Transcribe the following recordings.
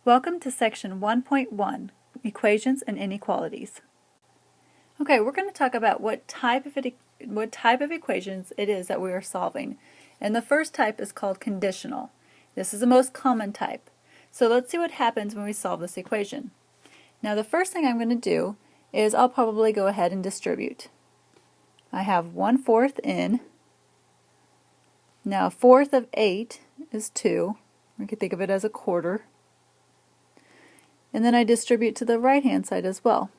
Welcome to section 1.1, Equations and Inequalities. Okay, we're going to talk about what type of equations it is that we are solving. And the first type is called conditional. This is the most common type. So let's see what happens when we solve this equation. Now the first thing I'm going to do is I'll probably go ahead and distribute. I have 1/4 in. Now 1/4 of 8 is 2. We could think of it as a quarter. And then I distribute to the right hand side as well.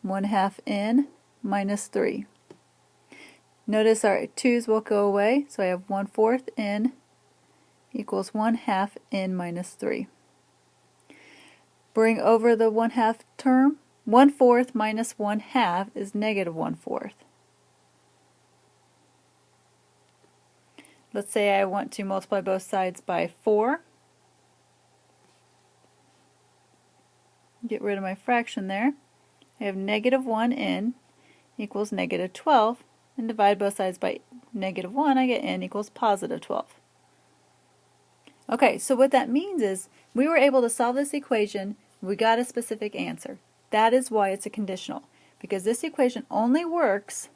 1/2 in minus 3. Notice our 2's will go away, so I have 1/4 in equals 1/2 in minus 3. Bring over the 1/2 term. 1/4 minus 1/2 is negative 1/4. Let's say I want to multiply both sides by 4. Get rid of my fraction there. I have negative 1 in equals negative 12, and divide both sides by negative 1, I get n equals positive 12. Okay, so what that means is we were able to solve this equation, we got a specific answer. That is why it's a conditional, because this equation only works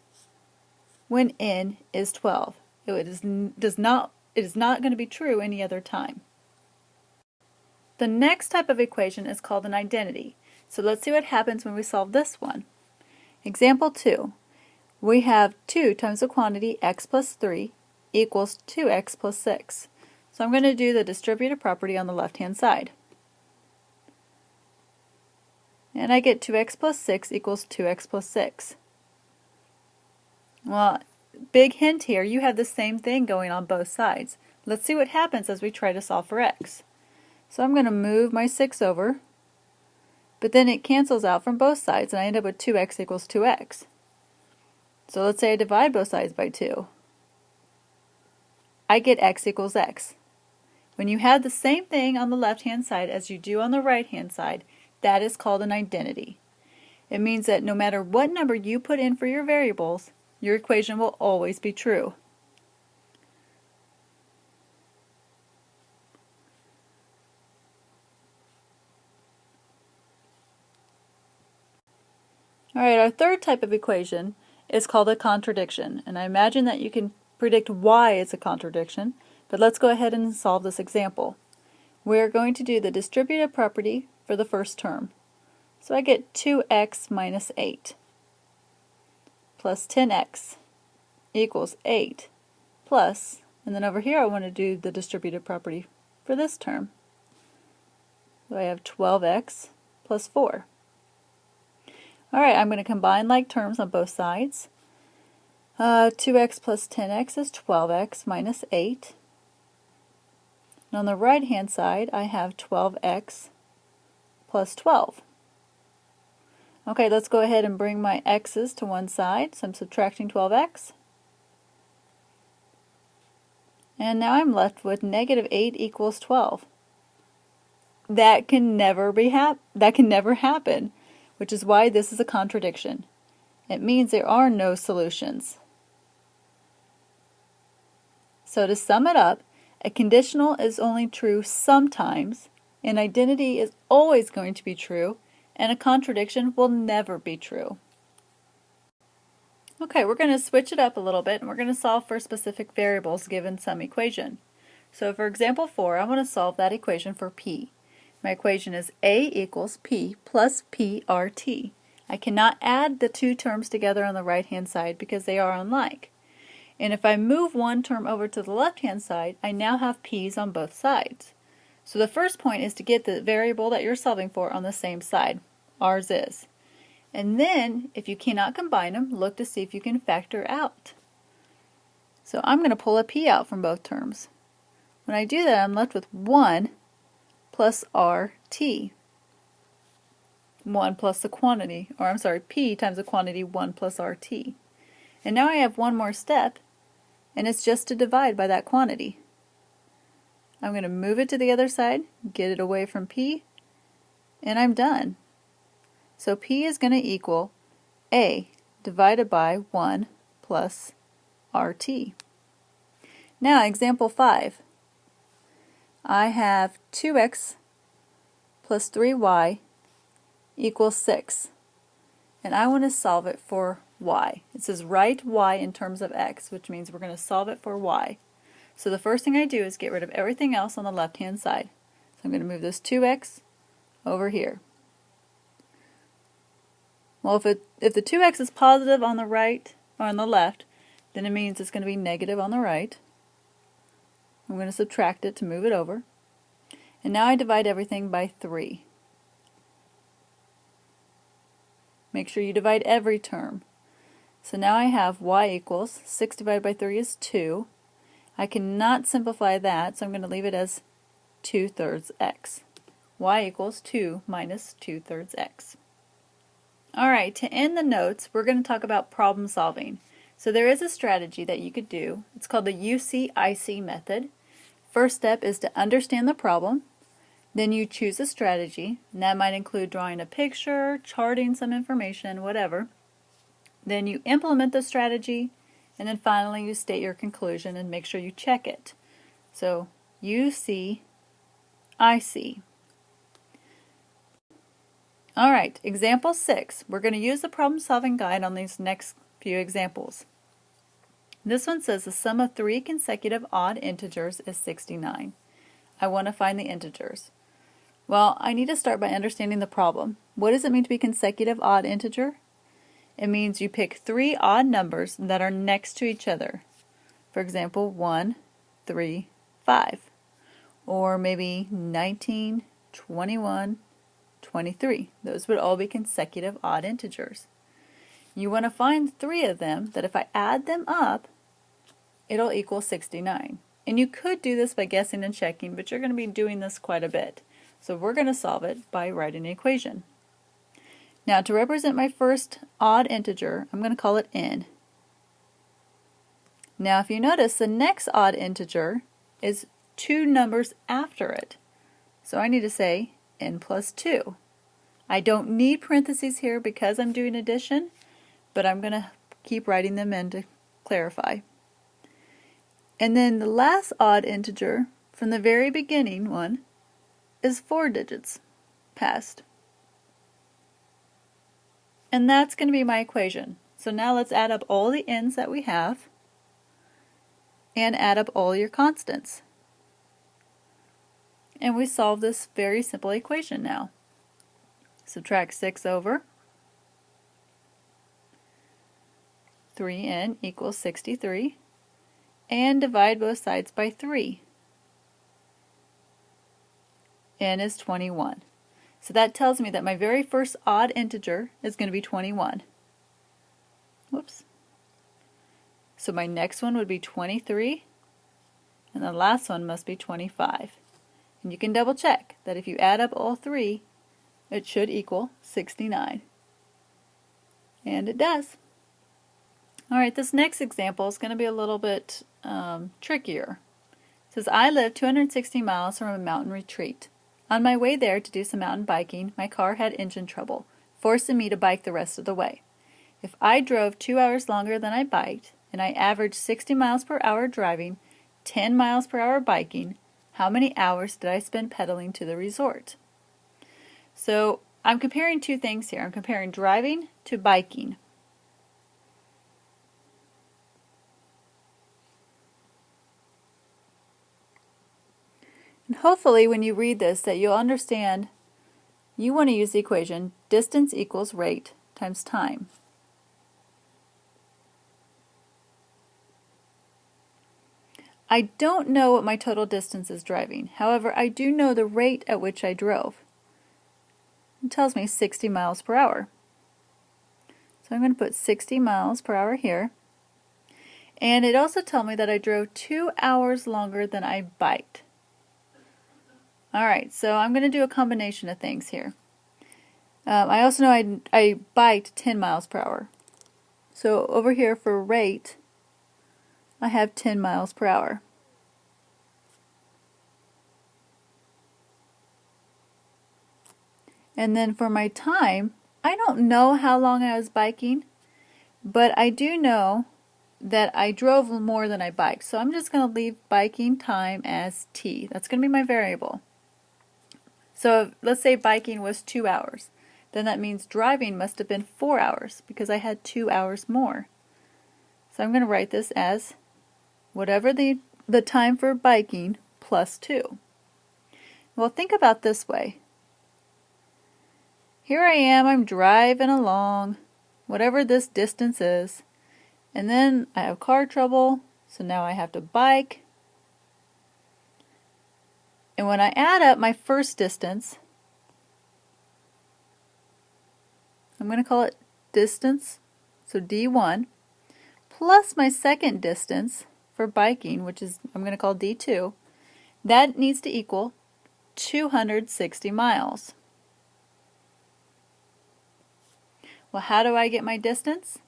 when n is 12. It is not going to be true any other time. The next type of equation is called an identity. So let's see what happens when we solve this one. Example 2. We have 2 times the quantity x plus 3 equals 2x plus 6. So I'm going to do the distributive property on the left-hand side. And I get 2x plus 6 equals 2x plus 6. Well, big hint here, you have the same thing going on both sides. Let's see what happens as we try to solve for x. So I'm going to move my 6 over, but then it cancels out from both sides and I end up with 2x equals 2x. So let's say I divide both sides by 2. I get x equals x. When you have the same thing on the left-hand side as you do on the right-hand side, that is called an identity. It means that no matter what number you put in for your variables, your equation will always be true. Alright, our third type of equation is called a contradiction, and I imagine that you can predict why it's a contradiction, but let's go ahead and solve this example. We're going to do the distributive property for the first term. So I get 2x minus 8 plus 10x equals 8 plus, and then over here I want to do the distributive property for this term. So I have 12x plus 4. Alright, I'm going to combine like terms on both sides. 2x plus 10x is 12x minus 8. And on the right hand side I have 12x plus 12. Okay, let's go ahead and bring my x's to one side. So I'm subtracting 12x. And now I'm left with negative 8 equals 12. That can never happen, which is why this is a contradiction. It means there are no solutions. So to sum it up, a conditional is only true sometimes, an identity is always going to be true, and a contradiction will never be true. Okay, we're going to switch it up a little bit and we're going to solve for specific variables given some equation. So for example 4, I want to solve that equation for p. My equation is a equals p plus prt. I cannot add the two terms together on the right hand side because they are unlike. And if I move one term over to the left hand side, I now have p's on both sides. So the first point is to get the variable that you're solving for on the same side. Ours is. And then, if you cannot combine them, look to see if you can factor out. So I'm going to pull a p out from both terms. When I do that, I'm left with 1 plus RT. 1 plus the quantity, or I'm sorry, P times the quantity 1 plus RT. And now I have one more step, and it's just to divide by that quantity. I'm going to move it to the other side, get it away from P, and I'm done. So P is going to equal A divided by 1 plus RT. Now example 5. I have 2x plus 3y equals 6. And I want to solve it for y. It says write y in terms of x, which means we're going to solve it for y. So the first thing I do is get rid of everything else on the left-hand side. So I'm going to move this 2x over here. Well, if the 2x is positive on the right or on the left, then it means it's going to be negative on the right. I'm going to subtract it to move it over. And now I divide everything by 3. Make sure you divide every term. So now I have y equals 6 divided by 3 is 2. I cannot simplify that, so I'm going to leave it as 2/3 x. Y equals 2 minus 2/3 x. Alright, to end the notes, we're going to talk about problem solving. So there is a strategy that you could do. It's called the UC-IC method. First step is to understand the problem. Then you choose a strategy, and that might include drawing a picture, charting some information, whatever. Then you implement the strategy, and then finally you state your conclusion and make sure you check it. So UC-IC. Alright, example 6. We're going to use the problem solving guide on these next few examples. This one says the sum of 3 consecutive odd integers is 69. I want to find the integers. Well, I need to start by understanding the problem. What does it mean to be consecutive odd integer? It means you pick 3 odd numbers that are next to each other. For example, 1, 3, 5. Or maybe 19, 21, 23. Those would all be consecutive odd integers. You want to find 3 of them that if I add them up, it'll equal 69. And you could do this by guessing and checking, but you're going to be doing this quite a bit. So we're going to solve it by writing an equation. Now to represent my first odd integer, I'm going to call it n. Now if you notice, the next odd integer is 2 numbers after it. So I need to say n plus 2. I don't need parentheses here because I'm doing addition, but I'm going to keep writing them in to clarify. And then the last odd integer from the very beginning one is 4 digits past. And that's going to be my equation. So now let's add up all the n's that we have and add up all your constants. And we solve this very simple equation now. Subtract 6 over 3n equals 63 and divide both sides by 3. N is 21. So that tells me that my very first odd integer is going to be 21. Whoops. So my next one would be 23, and the last one must be 25. And you can double check that if you add up all 3, it should equal 69. And it does. Alright, this next example is going to be a little bit trickier. It says, I live 260 miles from a mountain retreat. On my way there to do some mountain biking, my car had engine trouble, forcing me to bike the rest of the way. If I drove 2 hours longer than I biked, and I averaged 60 miles per hour driving, 10 miles per hour biking, how many hours did I spend pedaling to the resort? So I'm comparing two things here. I'm comparing driving to biking. And hopefully when you read this that you'll understand you want to use the equation distance equals rate times time. I don't know what my total distance is driving. However, I do know the rate at which I drove. It tells me 60 miles per hour. So I'm going to put 60 miles per hour here. And it also tells me that I drove 2 hours longer than I biked. Alright, so I'm going to do a combination of things here. I also know I biked 10 miles per hour. So over here for rate, I have 10 miles per hour. And then for my time, I don't know how long I was biking, but I do know that I drove more than I biked. So I'm just going to leave biking time as t. That's going to be my variable. So let's say biking was 2 hours. Then that means driving must have been 4 hours because I had 2 hours more. So I'm going to write this as whatever the time for biking plus 2. Well, think about this way. Here I am, I'm driving along, whatever this distance is, and then I have car trouble, so now I have to bike. And when I add up my first distance, I'm going to call it distance, so D1, plus my second distance for biking, which is I'm going to call D2, that needs to equal 260 miles. Well, how do I get my distance?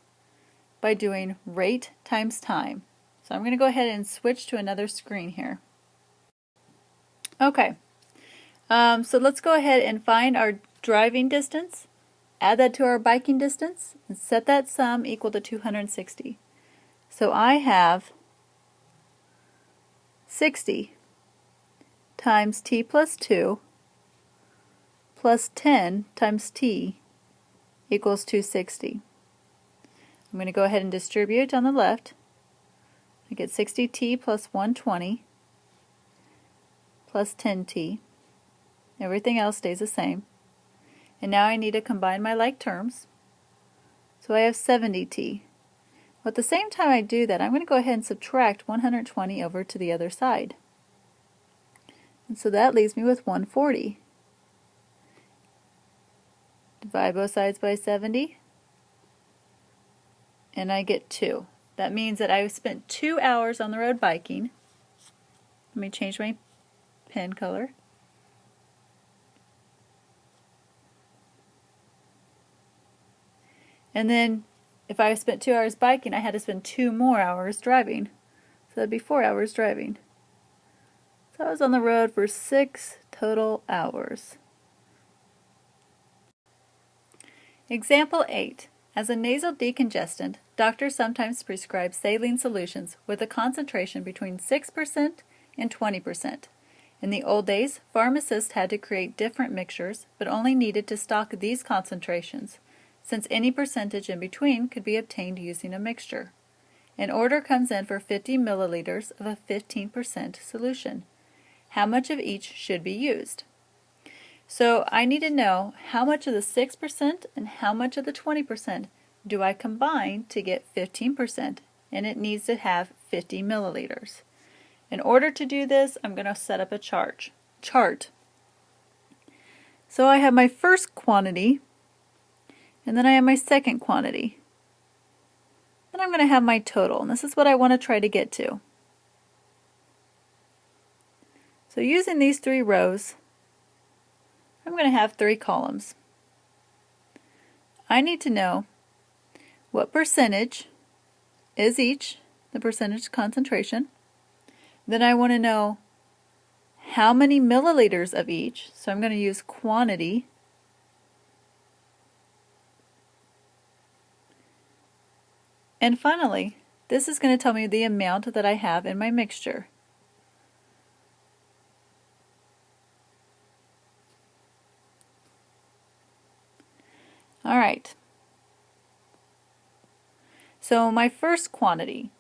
By doing rate times time. So I'm going to go ahead and switch to another screen here. Okay, so let's go ahead and find our driving distance, add that to our biking distance, and set that sum equal to 260. So I have 60 times t plus 2 plus 10 times t equals 260. I'm going to go ahead and distribute on the left. I get 60t plus 120 plus 10t. Everything else stays the same. And now I need to combine my like terms. So I have 70t. Well, at the same time I do that, I'm going to go ahead and subtract 120 over to the other side. And so that leaves me with 140. Divide both sides by 70, and I get 2. That means that I spent 2 hours on the road biking. Let me change my pen color. And then if I spent 2 hours biking, I had to spend 2 more hours driving. So that'd be 4 hours driving. So I was on the road for 6 total hours. Example 8. As a nasal decongestant, doctors sometimes prescribe saline solutions with a concentration between 6% and 20%. In the old days, pharmacists had to create different mixtures, but only needed to stock these concentrations, since any percentage in between could be obtained using a mixture. An order comes in for 50 milliliters of a 15% solution. How much of each should be used? So I need to know how much of the 6% and how much of the 20% do I combine to get 15%, and it needs to have 50 milliliters. In order to do this, I'm going to set up a chart. So I have my first quantity, and then I have my second quantity. Then I'm going to have my total, and this is what I want to try to get to. So using these 3 rows, I'm going to have 3 columns. I need to know what percentage is each, the percentage concentration. Then I want to know how many milliliters of each, so I'm going to use quantity. And finally, this is going to tell me the amount that I have in my mixture. All right. So my first quantity,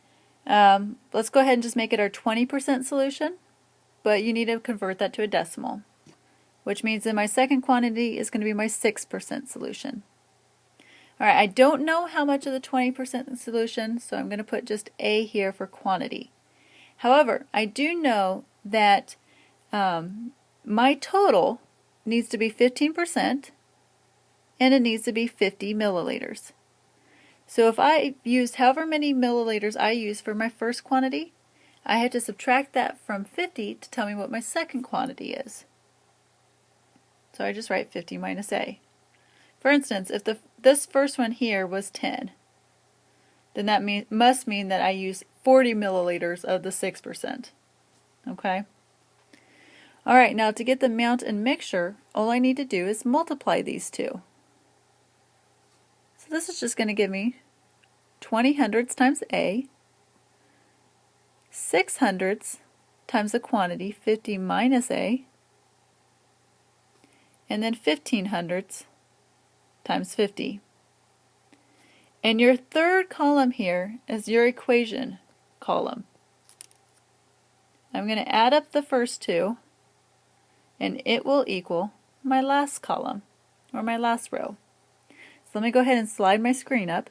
let's go ahead and just make it our 20% solution, but you need to convert that to a decimal, which means that my second quantity is going to be my 6% solution. All right, I don't know how much of the 20% solution, so I'm going to put just A here for quantity. However, I do know that my total needs to be 15%, and it needs to be 50 milliliters. So if I used however many milliliters I used for my first quantity, I had to subtract that from 50 to tell me what my second quantity is. So I just write 50 minus A. For instance, if this first one here was 10, then that must mean that I used 40 milliliters of the 6%. Okay? Alright, now to get the amount and mixture, all I need to do is multiply these two. So this is just going to give me 20 hundredths times A, 6 hundredths times the quantity, 50 minus A, and then 15 hundredths times 50. And your third column here is your equation column. I'm going to add up the first two, and it will equal my last column, or my last row. So let me go ahead and slide my screen up.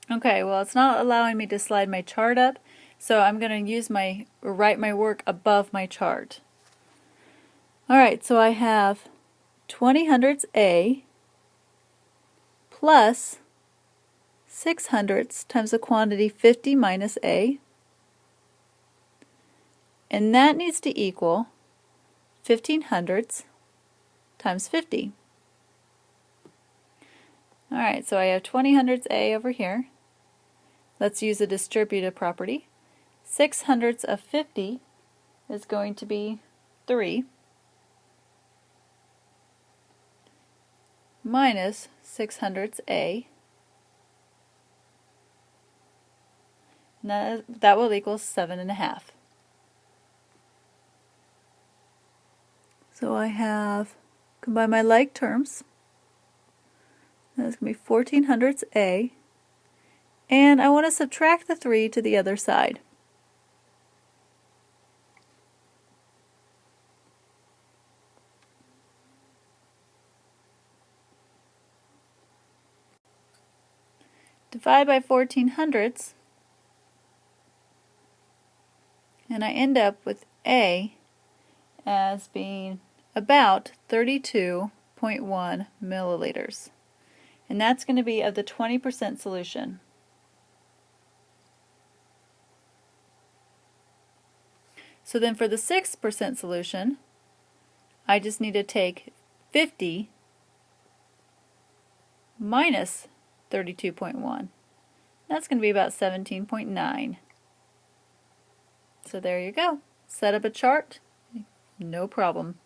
Okay, well, it's not allowing me to slide my chart up, so I'm going to write my work above my chart. Alright, so I have 20 hundredths A plus 6 hundredths times the quantity 50 minus A, and that needs to equal 15 hundredths times 50. Alright, so I have 20 hundredths A over here. Let's use a distributive property. 6 hundredths of 50 is going to be 3 minus 6 hundredths A. And that will equal 7.5. So I have, combine my like terms, that's going to be 14 hundredths A, and I want to subtract the 3 to the other side. Divide by 14 hundredths, and I end up with A as being about 32.1 milliliters. And that's going to be of the 20% solution. So then for the 6% solution, I just need to take 50 minus 32.1. That's going to be about 17.9. So there you go. Set up a chart, no problem.